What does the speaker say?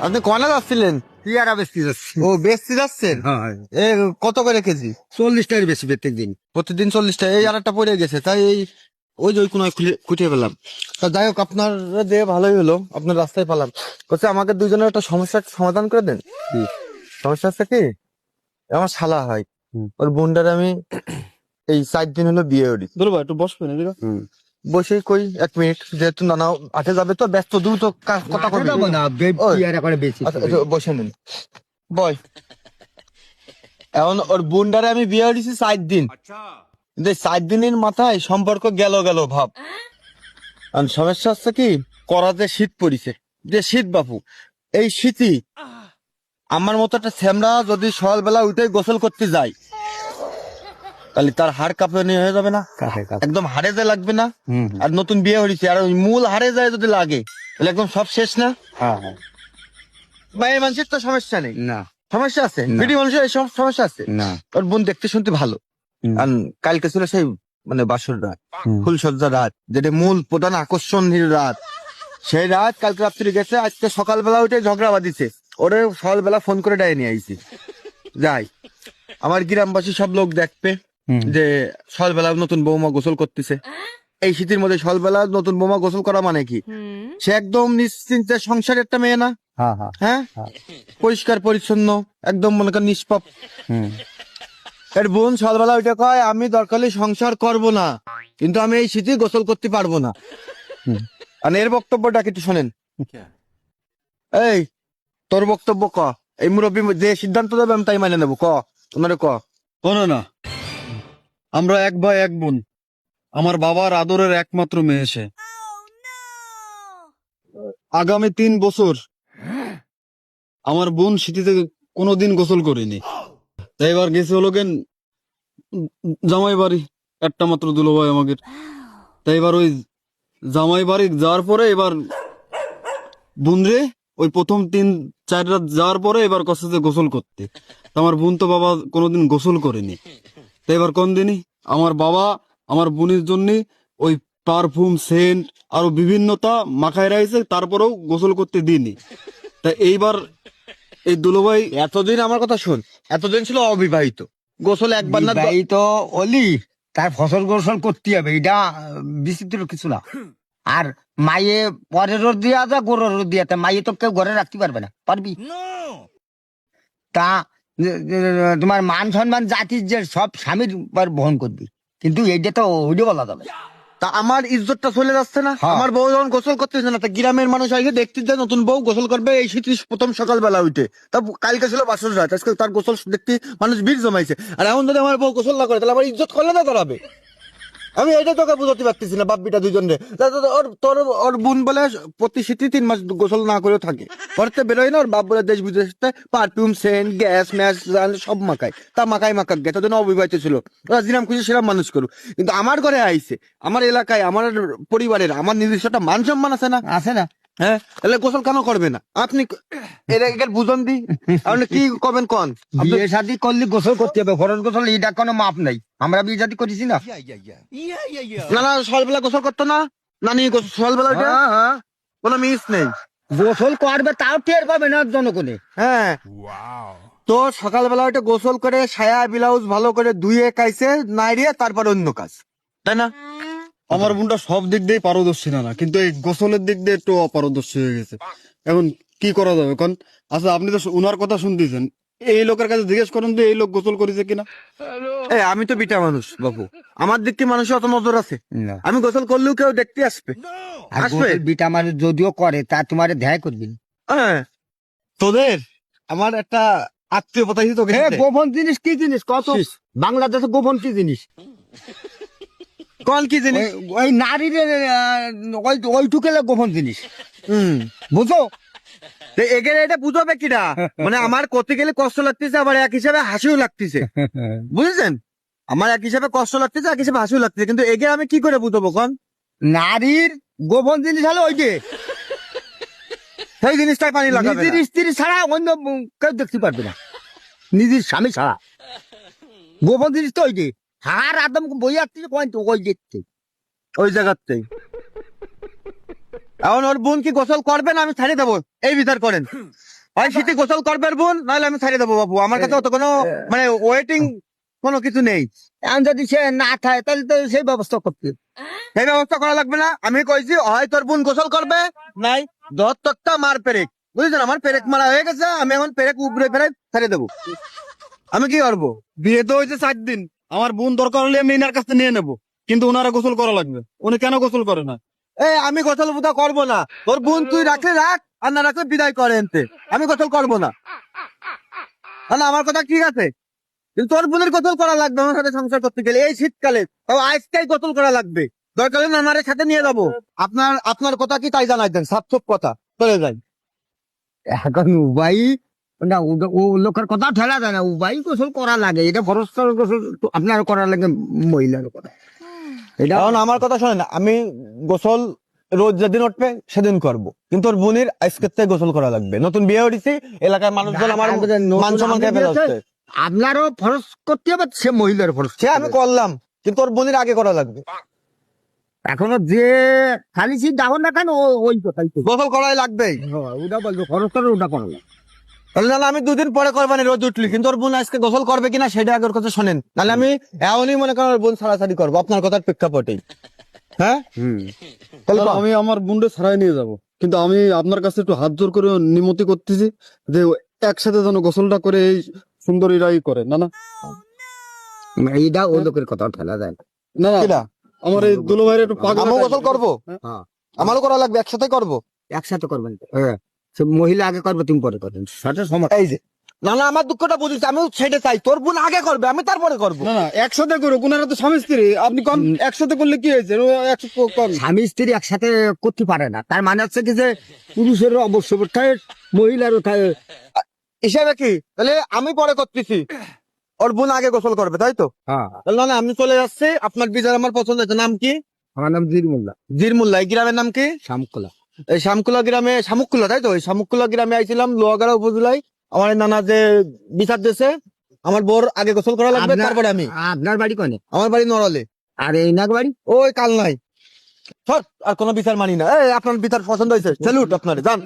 আপনি কয়না যাচ্ছিলেন? পেয়ারা বেশি যাচ্ছে। ও বেচতে যাচ্ছেন? হ্যাঁ, এ কত করে কেজি? 40টার বেশি প্রত্যেক দিন। প্রতিদিন 40টা। এই আর একটা পড়ে গেছে, তাই এই ওই যে ওই কোনায় খুঁটিয়ে পেলাম। তা যাই হোক, আপনার দিয়ে ভালোই হলো, আপনার রাস্তায় পেলাম। বলছে আমাকে দুইজনের একটা সমস্যার সমাধান করে দেন। সমস্যা হচ্ছে কি, আমার শালা হয়, ওর বোনটারে আমি এই 4 দিন হলো বিয়ে করি। দুলো ভাই একটু বসবেন এদিকে। বসেই কই 1 মিনিট, যেহেতু নানা আটে যাবে তো, ব্যস্ত দ্রুত কথা কবি। যাবো না, ওই, পেয়ারা করে বেশি। আচ্ছা, আচ্ছা, বসে নিন বয়। এখন ওর বোনটারে আমি বিয়ে করেছি 4 দিন, কিন্তু 4 দিনের মাথায় সম্পর্ক গেল গেল ভাব। আর সমস্যা হচ্ছে কি, করাতে শীত পড়িছে, যে শীত বাপু, এই শীতই আমার মতো একটা শ্যামরা যদি সকালবেলা উঠে গোসল করতে যায়, তাহলে তার হাড় কাঁপানি হয়ে যাবে না? একদম হাড়ে যায় লাগবে না? আর নতুন বিয়ে হয়েছে, আর ওই মূল হাড়ে যায় যদি লাগে, তাহলে একদম সব শেষ না? মেয়ে মানুষের তো সমস্যা নেই, না সমস্যা আছে, না। বিডি মানুষের এই সব সমস্যা আছে। না, ওর বোন দেখতে শুনতে ভালো। আর কালকে ছিল সেই মানে বাসর রাত, ফুলসজ্জা রাত, যেটা মূল প্রধান আকর্ষণীয় রাত। সেই রাত কালকে রাত্রি গেছে, আজকে সকালবেলা উঠে ঝগড়া বাঁধিছে। ওরে সকালবেলা ফোন করে ডাই নিয়ে আইছি। যাই, আমার গ্রামবাসী সব লোক দেখবে যে সকালবেলা নতুন বৌমা গোসল করতেছে। এই শীতের মধ্যে সকালবেলা নতুন বৌমা গোসল করা মানে কি, সে একদম নিশ্চিন্তে সংসারের একটা মেয়ে না? হ্যাঁ, পরিষ্কার পরিচ্ছন্ন, একদম মনে করেন নিষ্পাপ। এর বোন সকালবেলা ওইটা কয়, আমি দরকার হলে সংসার করব না, কিন্তু আমি এই শীতে গোসল করতে পারবো না। আর এর বক্তব্যটা একটু শোনেন। এই, তোর বক্তব্য ক। এই মুরব্বী যে সিদ্ধান্ত দেবে আমি তাই মানে নেবো, ক তোমার ক। শোনো না, আমরা এক ভাই এক বোন, আমার বাবার আদরের একমাত্র মেয়ে সে। আগামী 3 বছর আমার বোন শীতিতে কোনোদিন গোসল করেনি। তাই এবার গেছে হলো কেন জামাই বাড়ি, একটা মাত্র দুলো ভাই আমাকে। তাই এবার ওই জামাই বাড়ি যাওয়ার পরে এবার বোন রে ওই প্রথম 3-4 রাত যাওয়ার পরে এবার কষ্ট যে গোসল করতে। তা আমার বোন তো বাবা কোনোদিন গোসল করেনি। তাই এবার কোন দিনই আমার বাবা আমার বোনের জন্য ওই পারফিউম সেন্ট আরো বিভিন্নতা মাখায় রাখছে, তারপরেও গোসল করতে দিইনি। তা এইবার এই দুলোভাই এতদিন আমার কথা শোন, এতদিন ছিল অবিবাহিত, গোসল একবার না বিবাহিত তো অলি, তার ফসল গোসল করতে হবে, এটা বিচিত্র কিছু না। আর মাইয়ে পরের দিয়া যা গোরের দিয়া, তা মাইয়ে তো কেউ ঘরে রাখতে পারবে না, পারবি? তা তোমার মান সম্মান জাতির যে সব স্বামীর বহন করবি, কিন্তু এইটা তো ওইটা বলা যাবে না। তা আমার ইজ্জতটা চলে যাচ্ছে না? হ্যাঁ। আমার বউ যখন গোসল করতেছে না, তা গ্রামের মানুষ আগে দেখতে যায় নতুন বউ গোসল করবে এই শীত প্রথম সকালবেলা উঠে। তা কালকে ছিল বাসর রাত, আজকে তার গোসল দেখতে মানুষ ভিড় জমাইছে। আর এখন যদি আমার বউ গোসল না করে, তাহলে আমার ইজ্জত করলে না করাবে? আমি এটা তোকে বুঝতে পারতেছি না, বাপ বিটা দুইজন রে। ওর বোন বলে প্রতি শীতে 3 মাস গোসল না করেও থাকে, ঘরতে বেরোয় না। ওর বাপ বলে দেশ বিদেশে পারফিউম সেন্ট গ্যাস ম্যাস সব মাখায়, তা মাখাক গে, তাদের অবিবাহিত ছিল, ওরা যেরাম খুশি সেরাম মানুষ করুক। কিন্তু আমার ঘরে আইছে, আমার এলাকায়, আমার পরিবারের, আমার নিজস্ব একটা মান সম্মান আছে না? আছে না? হ্যাঁ, তাহলে গোসল কেন করবে না? আপনি এর বুঝন দি, আপনি কি করবেন কন? বিয়ে শাদী করলে গোসল করতে হবে, ফরজ গোসল এটা কোনো মাপ নাই। আমরা বিয়ে শাদী করেছি না? না না, সকালবেলা গোসল করতো না নানি? সকালবেলা ওইটা হ্যাঁ, হ্যাঁ। কোনো মিস নেই। গোসল করবে তাও টের পাবে না জনগণে। হ্যাঁ, তো সকালবেলা ওইটা গোসল করে সায়া ব্লাউজ ভালো করে ধুয়ে কাইছে নাইড়িয়ে তারপর অন্য কাজ, তাই না? আমার বোনটা সব দিক দিয়ে পারদর্শী না, কিন্তু এই গোসলের দিক দিয়ে একটু অপারদর্শী হয়ে গেছে। এখন কি করা যাবে এখন? আচ্ছা, আপনি তো উনার কথা শুনতেছেন, এই লোকের কাছে জিজ্ঞেস করেন তো এই লোক গোসল করেছে কিনা। আমি তো বিটা মানুষ বাবু, আমার দিক থেকে মানুষের অত নজর আছে? না। আমি গোসল করলেও কেউ দেখতে আসবে? আর আসবে? গোসল বিটা মানুষ যদিও করে, তা তোমার ধ্যায় করবি না। হ্যাঁ, তোদের আমার একটা আত্মীয় পতাইছি তোকে হ্যাঁ, সাথে। গোপন জিনিস কি জিনিস কত? শিস। বাংলাদেশে গোপন কি জিনিস? কোন কি জিনিস? ওই নারীর ওইটুকেলে গোপন জিনিস, বুঝো? তো এখানে এটা বুঝাবে কিনা? মানে আমার করতে গেলে কষ্ট লাগতেছে, আবার এক হিসাবে হাসিও লাগতেছে, বুঝেছেন? আমার এক হিসাবে কষ্ট লাগতেছে, এক হিসাবে হাসিও লাগতেছে, কিন্তু এগে আমি কি করে বুঝবো কোন? নারীর গোপন জিনিস হলো ওই যে সেই জিনিসটাই পানি লাগাবে নিজের না। স্ত্রী ছাড়া অন্য কেউ দেখতে পারবে না, নিজের স্বামী ছাড়া। গোপন জিনিস তো ওই যে হার আদম বই আসছে ওই দেখতে। ওই জায়গাতেই এখন ওর বোন কি গোসল করবে না আমি ছাড়িয়ে দেবো, এই বিচার করেন। হয় শীতে গোসল করবে ওর বোন, নাহলে আমি ছাড়িয়ে দেবো বাবু। আমার কাছে অত কোনো মানে ওয়েটিং কোনো কিছু নেই। এখন যদি সে না থাকে তাহলে তো সেই ব্যবস্থা করতে হবে। সেই ব্যবস্থা করা লাগবে না। আমি কইছি হয় তোর বোন গোসল করবে, নাই দর তক্তা মার পেরেক, বুঝেছেন? আমার পেরেক মারা হয়ে গেছে, আমি এখন পেরেক উপরে ফেরে ছাড়িয়ে দেবো। আমি কি করবো? বিয়ে তো হয়েছে 4 দিন, আমার বোন দরকার হলে আমি এনার কাছে নিয়ে নেবো, কিন্তু ওনারা গোসল করা লাগবে। উনি কেন গোসল করে না? এই আমি গোসল বুধা করবো না। তোর বোন তুই রাখলে রাখ, আর না রাখলে বিদায় করে এনতে। আমি গোসল করবো না। না, আমার কথা ঠিক আছে, কিন্তু তোর বোনের গোসল করা লাগবে আমার সাথে সংসার করতে গেলে এই শীতকালে। তাও আজকেই গোসল করা লাগবে, দরকার হলে নানারে সাথে নিয়ে যাবো। আপনার কথা কি তাই জানাই দেন, সাপ সাপ কথা চলে যাই। এখন উবাই না, ও লোকের কথা ঠেলা যায় না, উবাই গোসল করা লাগে, এটা ভরসা গোসল তো আপনার করা লাগে মহিলার কথা। এটা কারণ আমার কথা শোনেন, আমি গোসল রোজ যেদিন উঠবে সেদিন করব, কিন্তু ওর বোনের আজকের থেকে গোসল করা লাগবে। নতুন বিয়ে উঠেছি, এলাকার মানুষজন আমার মান সম্মান খেয়ে ফেলাচ্ছে। আপনারও ফরজ করতে হবে, সে মহিলার ফরজ সে আমি করলাম, কিন্তু ওর বোনের আগে করা লাগবে। এখনো যে খালি সিট দেখো না কেন, ওই কথাই তো গোসল করাই লাগবেই। ওটা বলবো, খরচ করে ওটা করা লাগে। তাহলে নাহলে আমি 2 দিন পরে করবানি রোজ উঠলি, কিন্তু ওর বোন আজকে গোসল করবে কিনা সেটা আগের কথা শোনেন, নাহলে আমি এমনই মনে করেন ওর বোন ছাড়াছাড়ি করবো আপনার কথার প্রেক্ষাপটেই। হ্যাঁ তাহলে তাহলে আমি আমার বোনকে ছাড়াই নিয়ে যাব, কিন্তু আমি আপনার কাছে একটু হাত জোর করে নিমতি করতেছি যে একসাথে যেন গোসলটা করে এই সুন্দরীরাই করে। না না এইটা ও লোকের কথা ঠেলা যায় না। না না, কিরা? আমার এই দুলো ভাইয়ের একটু পাগল। আমিও গোসল করবো, হ্যাঁ, আমারও করা লাগবে, একসাথে করবো। একসাথে করবেন তো। হ্যাঁ, সে মহিলা আগে করবে, তুমি পরে করবেন, সাথে সমান। এই যে না না, আমার দুঃখটা বুঝিস, আমিও সেটা চাই, তোর বোন আগে করবে, আমি তারপরে করবো। না না, একসাথে করো, কোনারা তো স্বামী স্ত্রী, আপনি কোন একসাথে করলে কি হয়েছে? স্বামী স্ত্রী একসাথে করতে পারে না, তার মানে হচ্ছে কি যে পুরুষেরও অবশ্যই থাকে, মহিলারও থাকে। হিসাবে কি তাহলে আমি পরে করতেছি, ওর বোন আগে গোসল করবে, তাই তো? হ্যাঁ, তাহলে না না, আমি চলে যাচ্ছি। আপনার বিচার আমার পছন্দ হয়েছে। নাম কি? আমার নাম জির মোল্লা, জিরমুল্লা। এই গ্রামের নাম কি? শামকলা। এই শামকুলা গ্রামে, শামুকুলা তাই তো? ওই শামুকুলা গ্রামে আইছিলাম, লোহাগাড়া উপজেলায়। আমার এই নানা যে বিচার দিয়েছে, আমার বোর আগে গোসল করা লাগবে, তারপরে আমি। আপনার বাড়ি কোনে? আমার বাড়ি নড়ালে। আর এই নাক বাড়ি? ওই কাল নাই। আর কোনো বিচার মানি না। এই আপনার বিচার পছন্দ হয়েছে, স্যালুট আপনার, যান।